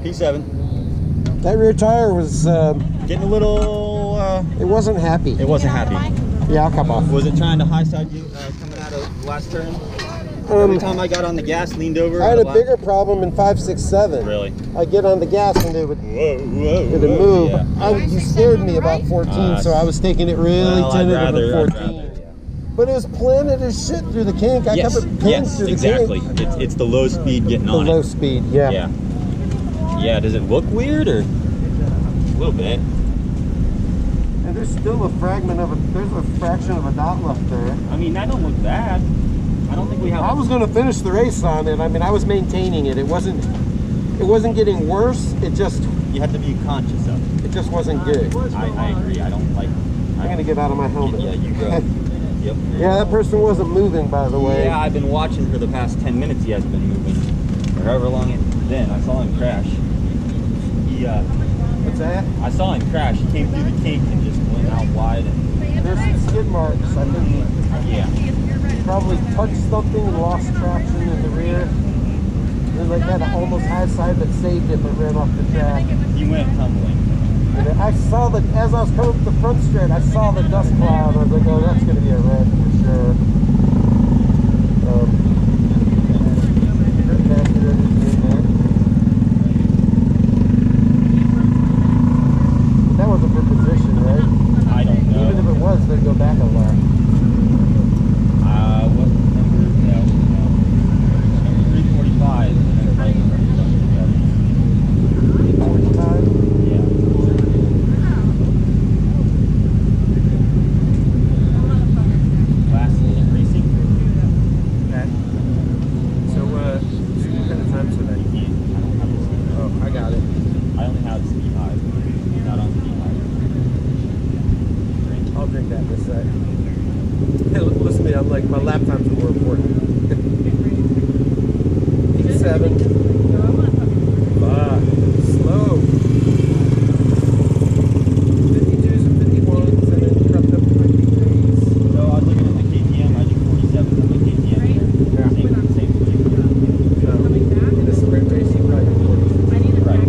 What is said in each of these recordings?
P7. That rear tire was Getting a little... it wasn't happy. It wasn't happy. Yeah, I'll come off. Was it trying to high side you coming out of the last turn? Every time I got on the gas, leaned over. I had a bigger problem in 567. Really? I get on the gas and it would move. Yeah. You scared me about 14, so I was taking it really tentative at 14. But it was planted as shit through the kink. I kept it pinned through the kink. It's the low speed getting on it. The low speed, yeah. Yeah, does it look weird or? A little bit. And there's still a fragment of there's a fraction of a dot left there. I mean, that don't look bad. I don't think we have... I was going to finish the race on it. I mean, I was maintaining it. It wasn't getting worse. It just... You have to be conscious of it. It just wasn't good. I agree. I don't like... I'm going to get out of my helmet. Yeah, you go. Yep. Yeah, that person wasn't moving, by the way. Yeah, I've been watching for the past 10 minutes. He hasn't been moving. Or however long it's been. I saw him crash. He, What's that? I saw him crash. He came through the kink and just went out wide. And there's some skid marks. I think yeah. Probably touched something and lost traction in the rear. And like had an almost high side but saved it but ran off the track. He went tumbling. And I saw that as I was coming up the front straight, I saw the dust cloud. I was like, oh, that's going to be a red for sure. That wasn't for position, right? I don't know. Even if it was, they'd go back a lot. What number? No. Number 345. 345? I'm like, my lap times are more important. P7. Slow. 52s and 51s, and then crept up to my P3s. So I was looking at the KTM, I do 47 on the KTM here. Yeah. Same for you. So, in a sprint race, you probably do 40. Right.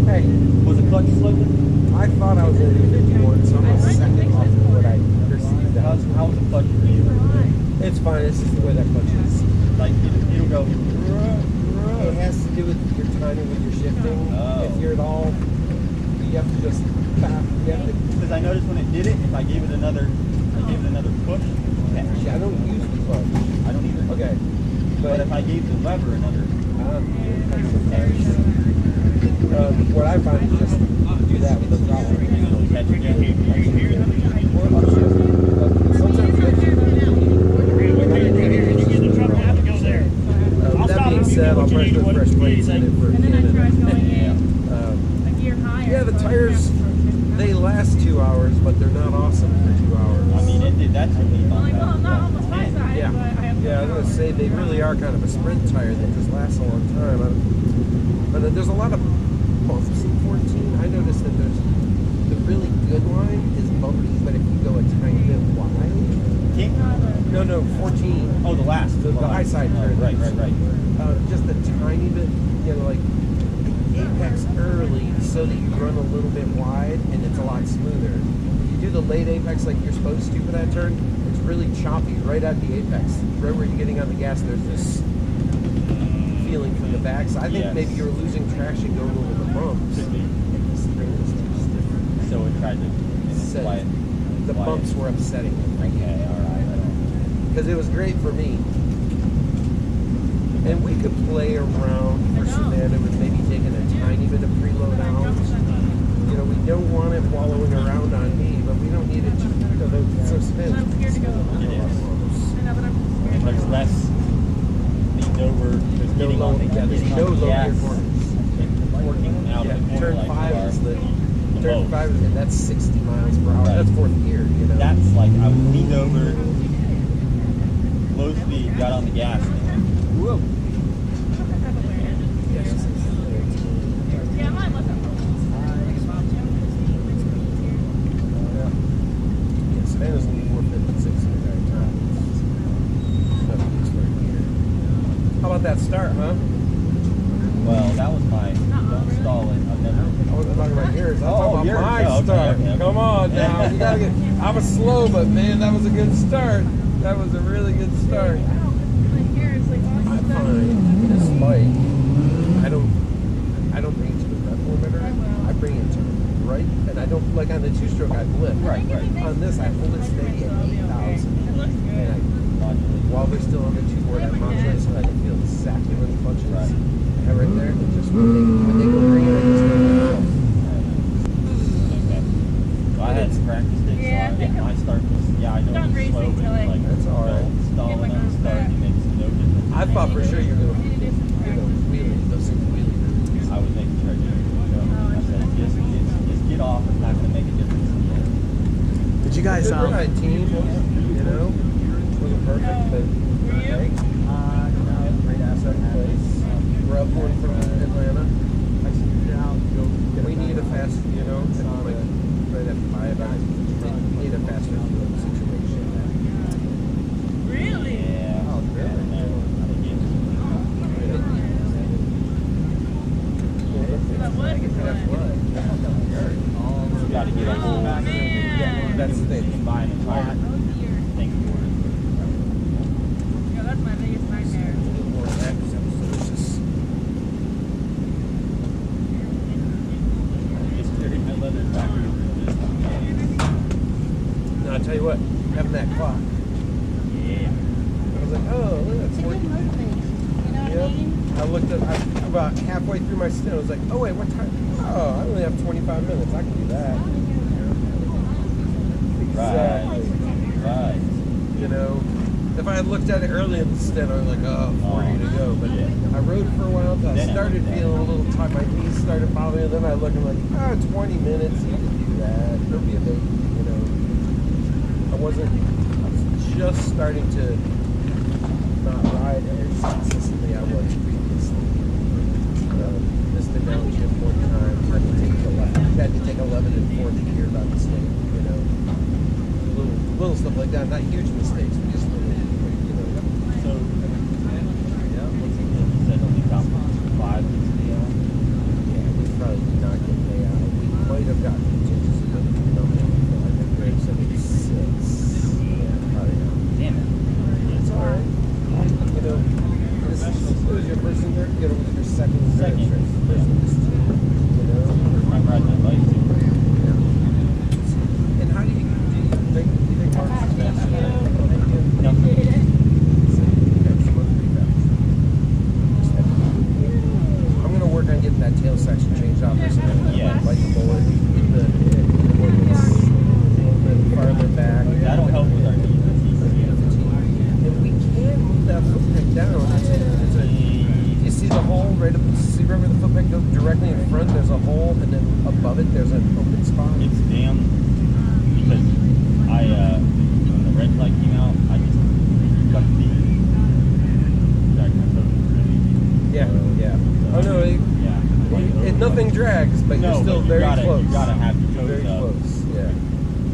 Hey. Was the clutch slipping? I thought I was going to do 51, so I'm a second off of what I perceived. How was the clutch for you? It's fine. It's just the way that clutch is. Like, it'll go... It has to do with your timing when you're shifting. Oh. If you're at all, you have to just... Because I noticed when it did it, if I gave it another push... I don't use the clutch. I don't either. Okay. But if I gave the lever another... what I find is just do that with the throttle. Catch again. That being said, I'll probably put fresh plates in it for a few minutes. Yeah, the tires, they last 2 hours, but they're not awesome for 2 hours. I mean, it did that to me. Yeah, I was going to say, they really are kind of a sprint tire that just lasts a long time. But there's a lot of bumps in 14. I noticed that there's the really good line is bumpy, but if you go a tiny bit wide. No, 14. Oh, the last. The high side turn. Right. Just a tiny bit, like apex early so that you run a little bit wide and it's a lot smoother. If you do the late apex like you're supposed to for that turn, it's really choppy right at the apex. Right where you're getting on the gas, there's this feeling from the back. So I think maybe you were losing traction going over the bumps. Could be. The spring was too stiff. So it tried to quiet. The bumps were upsetting. Okay, alright. Because it was great for me. And we could play around for Savannah with maybe taking a tiny bit of preload out. We don't want it wallowing around on me, but we don't need it to, so Savannah's pretty small. It is. And there's less leaned over, there's getting on the gas. Working out of the corner Turn like 5 is the turn 5 is, and that's 60 miles per hour. That's fourth gear, That's like I leaned over, low speed, got on the gas, and went, whoa. Savannah's only 456 in the entire time. How about that start, huh? Well, about yours. I'm talking about my start. Okay. Come on now. You gotta get. I was slow, but man, that was a good start. That was a really good start. I find this bike, I don't bring it to the rev limiter. I bring it to right, and I don't like on the two-stroke. I blip. Right. On this, I hold it steady at 8,000, and while they're still on the two-board, I modulate so I can feel exactly when the clutch is. And right there, it just when they go green, I just go. So I had some practice days. Yeah, So my start was I know Not it's slow, racing but till like That's all right. Stalling on the start, it makes no difference. I thought for sure you're gonna wheelie those things wheelie. I was making sure I did. I said, just get off. It's not going to make a difference. Did you guys Good ride, team. You know, wasn't perfect, but hey, great asset place. We're up one from Atlanta. We need a fast, like right after my event, we need a faster fuel situation. Really? Yeah. Oh, really? You got to get a whole. Man. That's the thing. Buy an entire thing for it. Yeah, that's my biggest nightmare. Just carried my leather back. No, I tell you what, having that clock, Yeah. I was like, oh, look, that's It's a good working. motivation. You know what I Yep. mean? I looked at about halfway through my stint. I was like, oh wait, what time? Oh, I only have 25 minutes. I can do that. Exactly. Right. You know, if I had looked at it early in the stint, I was like, oh, 40 to go. But I rode for a while until I started feeling a little tight. My knees started bothering. Then I looked and like, 20 minutes. You can do that. There'll be a big, I was just starting to not ride as consistently I was previously. Missed the downshift one time. Had to take 11 and 4 gear by mistake. Little stuff like that. Not huge mistakes, but just little. So, yeah, what's he did? He said only top 5 Yeah, we probably did not get layout. We might have gotten contingency, but I think Greg said it was 6. Yeah, probably not. Damn it. It's all right. This was your first year. It was your second. Second. First of this team. I'm riding my bike too. And how do you think Mark's is faster than No. I'm gonna work on getting that tail section changed off this Yes. like the bullet. Get the one that's a little bit farther back. That'll help with our knees. And we can move that foot peg down. You see the hole right up? See remember the foot peg goes directly in front? There's a hole, and then above it there's an open spot. It's down because when the red light came out, I just got the Yeah. Oh no, yeah. nothing drags, but you're still very close. You gotta have your toes very up. close. Yeah.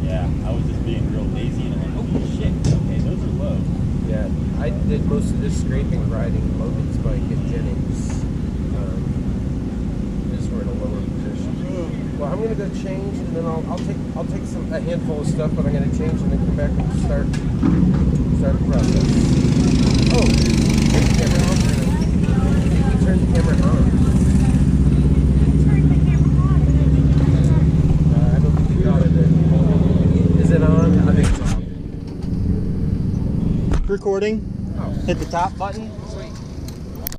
Yeah, I was just being real lazy and I'm like, oh shit, okay, those are low. Yeah, I did most of this scraping riding Logan's bike at Jennings. Just we're in a lower position. Well, I'm gonna go change, and then I'll take a handful of stuff, but I'm gonna change and then come back and start the process. Oh, turn the camera on. Turn the camera on. I don't think you got it. Is it on? I think it's on. recording? Oh. Hit the top button.